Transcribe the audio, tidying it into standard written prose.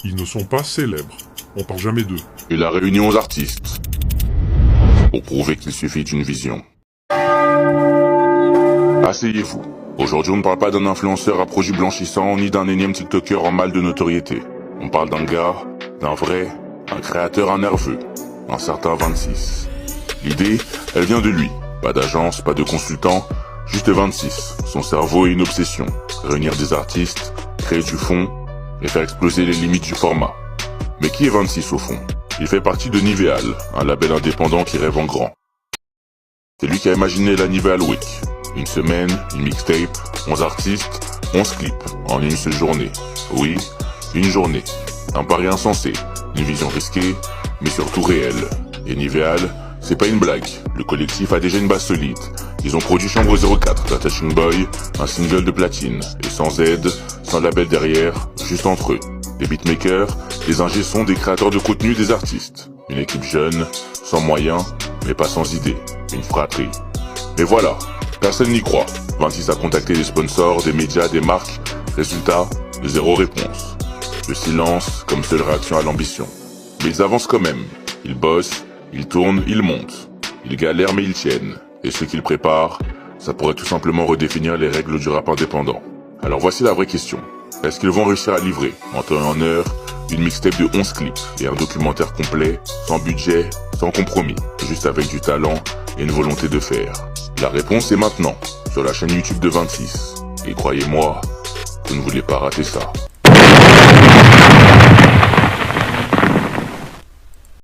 Ils ne sont pas célèbres. On parle jamais d'eux. Il a réuni 11 artistes pour prouver qu'il suffit d'une vision. Asseyez-vous. Aujourd'hui, on ne parle pas d'un influenceur à produits blanchissants ni d'un énième TikToker en mal de notoriété. On parle d'un gars, d'un vrai, un créateur, un nerveux, un certain 26. L'idée, elle vient de lui. Pas d'agence, pas de consultant, juste 26. Son cerveau est une obsession. Réunir des artistes, créer du fond et faire exploser les limites du format. Mais qui est 26 au fond? Il fait partie de Niveal, un label indépendant qui rêve en grand. C'est lui qui a imaginé la Niveal Week. Une semaine, une mixtape, 11 artistes, 11 clips, en une seule journée. Oui, une journée. Un pari insensé, une vision risquée, mais surtout réelle. Et Niveal, c'est pas une blague. Le collectif a déjà une base solide. Ils ont produit Chambre 04, la Touching Boy, un single de platine. Et sans aide, sans label derrière, juste entre eux. Des beatmakers, des ingé sons, des créateurs de contenu, des artistes. Une équipe jeune, sans moyens, mais pas sans idées. Une fratrie. Mais voilà, personne n'y croit. 26 a contacté des sponsors, des médias, des marques. Résultat, zéro réponse. Le silence comme seule réaction à l'ambition. Mais ils avancent quand même. Ils bossent, ils tournent, ils montent. Ils galèrent mais ils tiennent. Et ce qu'ils préparent, ça pourrait tout simplement redéfinir les règles du rap indépendant. Alors voici la vraie question. Est-ce qu'ils vont réussir à livrer, en temps et en heure, une mixtape de 11 clips et un documentaire complet, sans budget, sans compromis, juste avec du talent et une volonté de faire? La réponse est maintenant, sur la chaîne YouTube de 26. Et croyez-moi, vous ne voulez pas rater ça.